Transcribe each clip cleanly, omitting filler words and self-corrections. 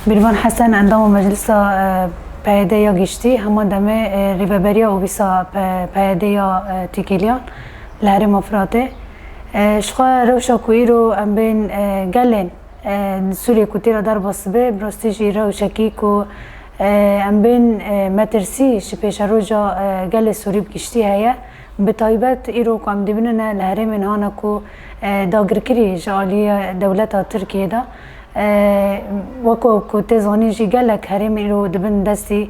بیروان حسن اندام مجلس پیاده یا گشتی همان دمه ریوبریا و بیسا پیاده یا تیکیلیان لحر مفراته شخوا روشا کوئی رو ام بین گلن سوری کوتی را در باسبه براستیجی روشکی که ام بین مترسی شپیش روژا گل سوری بگشتی هیا به طایبت ایرو که ام دیبینه لحره من هانا که داگرکری جالی دولت ترکیه دا وکو که تزانی جی گلک هرم ایرو دبن دستی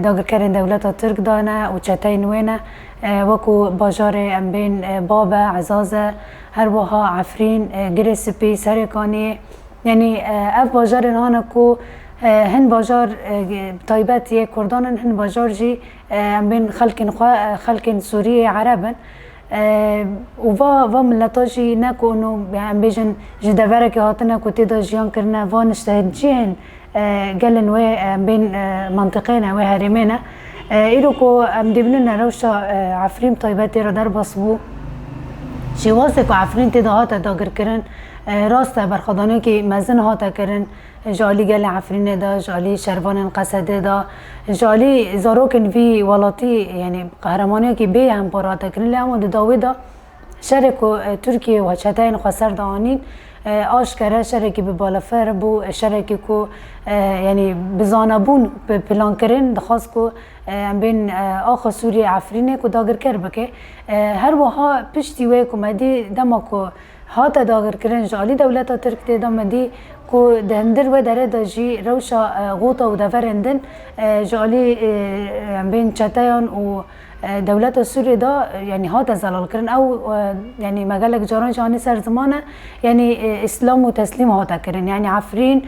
داگرکرین دولت ترک دانه و چطای نوینه وکو باجار ام بین بابا عزازه هر وها عفرین گریسپی سرکانی یعنی اف باجار هانا که هن باجار طایبت یک کردانن هن باجار جی بین خلق سوری عربن و ملتا جی نکو انو بیجن جدوره که هاتنه که تیدا جیان کرنه و نشتهد جیهن گلن و بین منطقینه و هرمینه ایرو که ام دیبنون روشا عفرین طایبتی را در باسبو شوازه که عفرین تیدا هاتا داگر کرن راسته برخدانه که مزن هاتا کرن جالی گل عفرینه دا جالی شروان قصده دا جالی زاروکن وی ولاتی یعنی قهرمانی که به هم پاراتا کرن لیامو داوی دا شرک ترکیه و چتاین خسر دانین آشکره شرکی به بالافر بو شرکی که یعنی بزانبون پلان کرن دخواست که بین آخ سوری عفرینه که داگر کر بکه هر وها پشتی وی که مدی دما که هاتا داگر کرن جالی دولتا ترک دیده مدی که دهندر و داره دا جی روشا غوطا و دفرندن جالی بین چتایان و دولت سوری دا یعنی هاتا زلال کرن او یعنی مگلک جاران جهانی سر زمانه یعنی اسلام و تسلیم هاتا کرن یعنی عفرین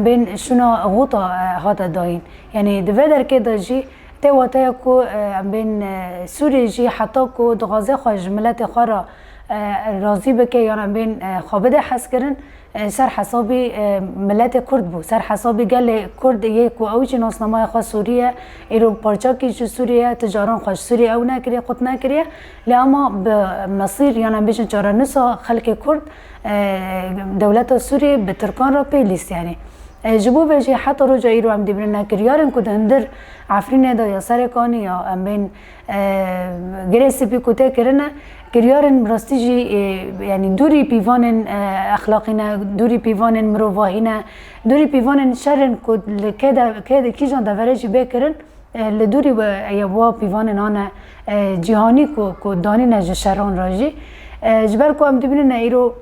بین شنا غوطا هاتا داین یعنی دوه در که دا جی تیواتا که بین سوری جی حتی که دغازه خواه ملت خواه را راضی بکه یعنی بین خوابده حس کرن سر حسابی ملت کرد بود سر حسابی گل کرد یک و اوج ناسنامای خواه سوریه ایرو پارچا کی جو سوریه تجاران خوش سوریه او نکریه خود نکریه لیاما به مصیر یعنی بیشن چاره نسا خلق کرد دولت سوریه به ترکان را پیلیست یعنی جبو بجی حتی رو جایی رو هم دیبرن نکریارن که دهندر عفرینه دا یا سرکانی یا هم بین گریسپی کته کرنه کریارن راستی جی یعنی دوری پیوان اخلاقینه دوری پیوان مروواهینه دوری پیوان شرن که کی جان دوره جی بکرن لدوری و ایوا پیوان نانه جهانی که دانی نجه شران راجی جبر که هم دیبرن ایرو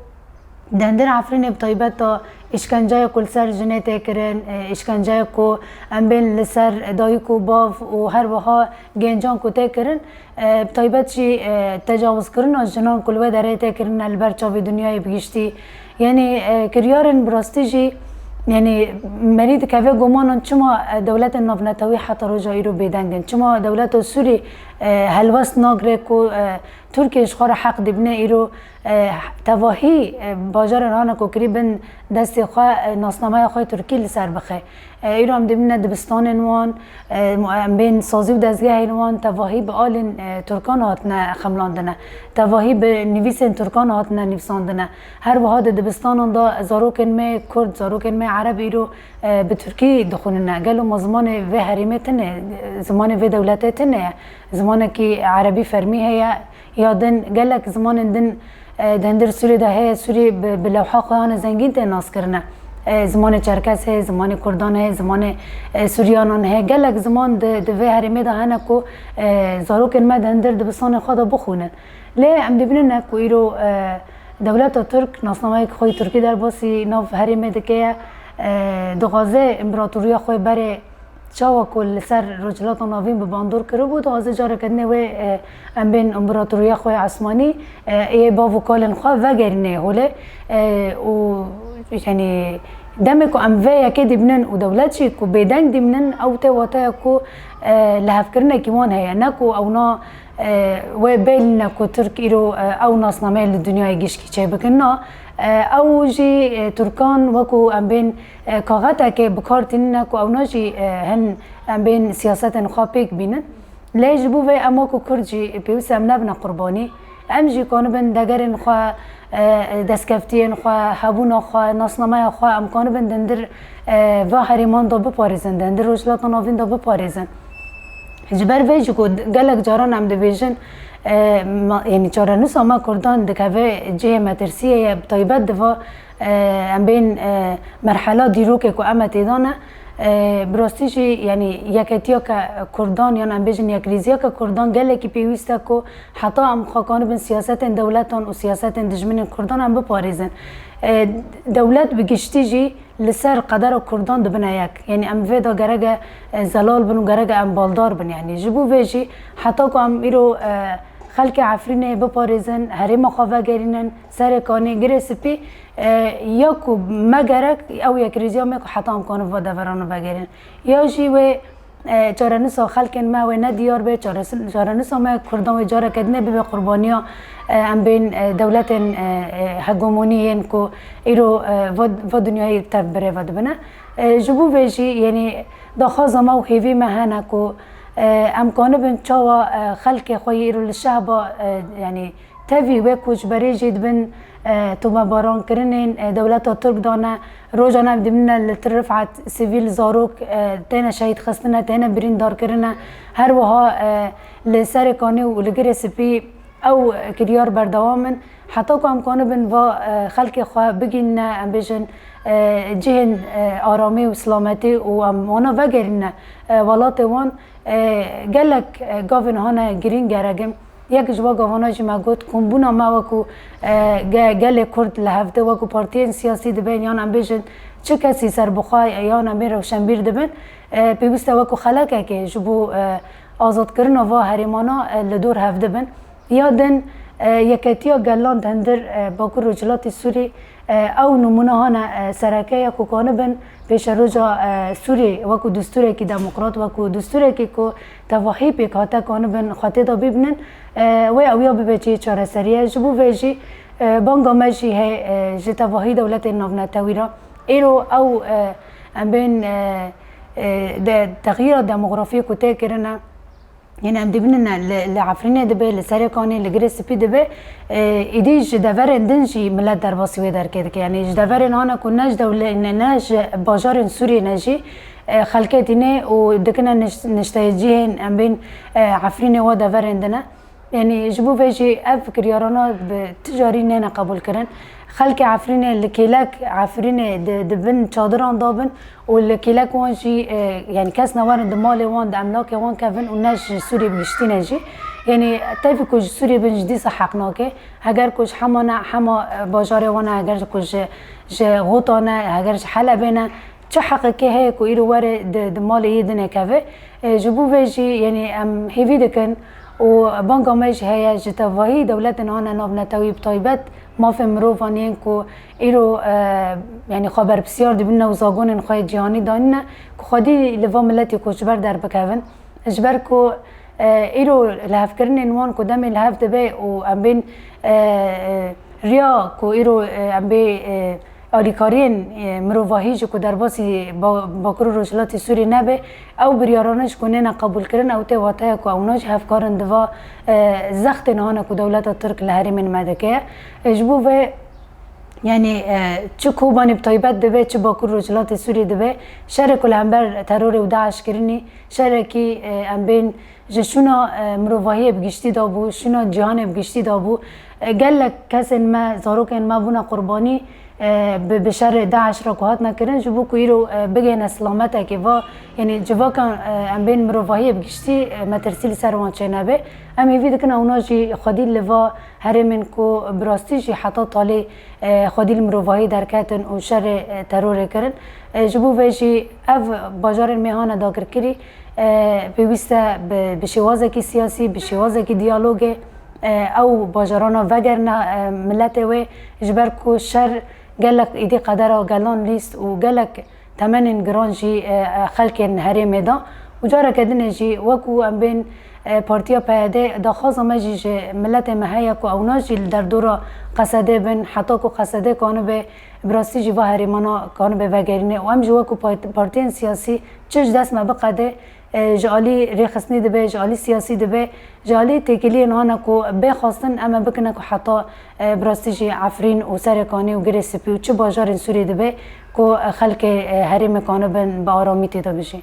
دندر عفرین بطایبت تا اشکنجای کل سر جنیت کرن اشکنجای کو امبین لسر دایی کو باف و هر وها گنجان کو ته کرن بطایبت چی تجاوز کرن از جنان کلوه داره ته کرن البر چاوی دنیای بگیشتی یعنی کریارن براستی جی یعنی مرید که گمانن چما دولت نافنتاوی حتی رو جایی رو بیدنگن چما دولت سوری هلوست ناگره که ترکیه اشخار حق دیبنه ایرو تواهی باجار رانه که قریبا دستی خواه ناسنامه خواه ترکی لسر بخه ایرو هم دیبنه دبستان انوان بین سازی و دزگه انوان تواهی به آل ترکان هاتنه خملاندنه تواهی به نویس ترکان هاتنه نویساندنه هر وها دبستان دا زاروکن می کرد زاروکن می عرب ایرو به ترکی دخوننه گلو ما زمان و حریمه تنه زمان و دولته تنه زمان که عربی فرمی هیا یادن گلک زمان دندر سوری ده هی سوری به لوحه خواهان زنگین تناس کرنه زمان چرکس هی زمان کردان هی زمان سوریانان هی گلک زمان ده حریمه ده هنه که زاروکن ما دندر دبستان خود بخونن لی ام دیبینن که ایرو دولت ترک ناسنامه که خوی ترکی در باسی ناف حریمه ده که دغازه امپراتوریا خوی بره چاوا کل سر رجلات ناوین به باندور کرده بود و از جاره کردنه و ام بین امپراتوریا خوی عثمانی ای با وکالن خواه وگرینه هوله و یعنی دمه که ام وی یکی دیبنن و دولت چی که بیدنگ دیبنن او ته واتا که لحف کرنه کیوان هیا نکو او نا و بیل نکو ترک ایرو او ناسنامه لدنیای گیشکی چه بکنه او جی ترکان وکو ام بین کاغتا که بکارتین نکو او ناجی هن ام بین سیاست خواه پیک بینن لیج بو و اما کو کرد جی پیوس ام نبنا قربانی ام جی کانو بن دگرن خو دستکفتین خو هبون خو ناسنامه خو ام کانو بن دندر و هریمان دا بپارزن دندر روجلات ناوین دا بپارزن جبر ویج کو گلک جاران ام دویژن یعنی چارنوس ما کردان دکوه جه مترسیه طیبت دوا ام بین مرحله دیروک کو ام تیدانه براستیجی یعنی یکتیا که کردان یا ام بیجن یک ریزیا که کردان گله کی پیوسته کو حتی ام خاکان بن سیاست دولتان و سیاست دجمن کردان ام بپاریزن دولت بگشتیجی لسر قدر کردان دبنا یک یعنی ام ویدا گرگ زلال بن و گرگ ام بالدار بن یعنی جبو ویجی حتی که ام ایرو خلق عفرینه بپاریزن هریم خواه گرینن سر کانی گرسپی یا کو مگرک او یک ریزیا میکو حتی هم کانو و دورانو بگرین یا جی و چارنوسا خلقن ما و ندیار به چارنوسا ما کردان و جاره کدنه به قربانیا ام بین دولت هگمونیین کو ایرو و دنیای تبره و دبنه جبو ویجی یعنی داخواز ما و هیوی مهنه کو امکانه بن چاوا خلق خوی ایرو لشهبا یعنی تاوی و کوچ بری جید بن تو باران کرنین دولت ترک دانه روزانه دمنا لترفعت سیویل زاروک تینا شهید خستنه تینا برین دار کرنه هر وها لسر کانی و لگر سپی او کریار بردوامن حتی که امکانه بن و خلق خواه بگین ام بیجن جهن آرامی و سلامتی و امانا وگرین ولات وان گلک گاون هانه گرین گرگم یک جوا گاوانا جمع گوت کنبونا ما وکو گل کرد لحفته وکو پارتین سیاسی دبین یان ام بیجن چه کسی سر بخواه یان امیر و شنبیر دبن پیوسته وکو خلقه که جبو آزاد کرنا و هریمانا لدور هفته بن یادن یکتیا گلان دندر باکو رجلات سوری او نمونه هانا سرکه یا کوکانه بن پیش روزا سوری وکو دستوره کی دموکرات وکو دستوره کی کو تواهی پیکاته کانه بن خاطه دا ببنن و اویا ببچه چاره سریه جبو ویجی بانگا مجی ہے جی تواهی دولت نافنتوی را ایرو او بین تغییر دموگرافی کو ته کرنه یعنی ام دبننا لعفرینه دبه لسری کانی لگرس پی دبه ایدی جدورن دنجی ملت در باسی و در کرد که یعنی جدورن آنها که نج دوله نج باجار سوری نجی خلقه دینه و دکنه نشتایجیهن ام بین عفرینه و دورن دنه یعنی جبو فیجی اف کریارانا تجاری نه قبول کرن خلق عفرینه لکیلک عفرینه دبن چادران دابن و لکیلک وانجی یعنی کس نوارن دمال وان داملاک وان کفن و نج سوری بگشتی نجی یعنی تایفی کج سوری بنجدی صحق ناکه اگر کج حما باجار وانه اگر کج غوطانه اگر حلبینه چه حقیقه هی کو ایرو وره دمال یدنه کفه جبو فیجی یعنی ام هیوی دکن و بانگا میش هیا جتواهی دولت نهان نافنتوی بطایبت ما فهم روفانین کو ایرو یعنی خبر بسیار دبین وزاگون خواهی جهانی دانینه که خودی لوا ملتی کشبر در بکوین اجبر کو ایرو لحف کرن انوان کو دمی لحف دبی و ام بین ریا کو ایرو ام بی آلیکارین مروواهی جو که در باسی باکرو روشلاتی سوری نبه او بریارانش کنه قبول کرن او تیواتای که اوناج هفکارن دوا زخت نهانه که دولت ترک لحری من مدکه اجبو و یعنی چه کوبانی بطایبت دبه چه باکرو روشلاتی سوری دبه شرک الهنبر ترور و داعش کرنی شرکی ام بین جشونا مروواهی بگشتی دابو شونا جهان بگشتی دابو گلک کسین ما زاروکین ما بونا قربانی بشر داعش را کوهات نکردن جبو که ایرو بگین اسلامته که و یعنی جوا کن ام بین مروواهی بگشتی مترسیل سروان چه نبه ام هیوی دکن اونا جی خودی لوا هرمین کو براستی جی حتی طالی خودی مروواهی درکتن و شر ترور کرن جبو ویجی اف باجار میهان داگر کری بویسته بشوازه کی سیاسی بشوازه کی دیالوگه او باجارانا وگرنا ملت و اجبر کو شر گلک ایدی قدر و گلان لیست و گلک تمن گران جی خلق هرم دا و جارا کدن جی وکو ام بین پارتیا پیاده داخواز مجیج ملت مهیا کو او ناجی در دورا قصده بن حتی کو قصده کانو به براستی جوا هریمانا کانو به وگرینه و هم جوا کو پارتیان سیاسی چش دست ما بقده جالی ریخسنی دبه جالی سیاسی دبه جالی تکلی نانا کو بخواستن اما بکنه کو حتی براستی جی عفرین و سرکانی و گری سپی و چه باجار سوری دبه کو خلق هریم کانو بن با آرامی تیدا بشه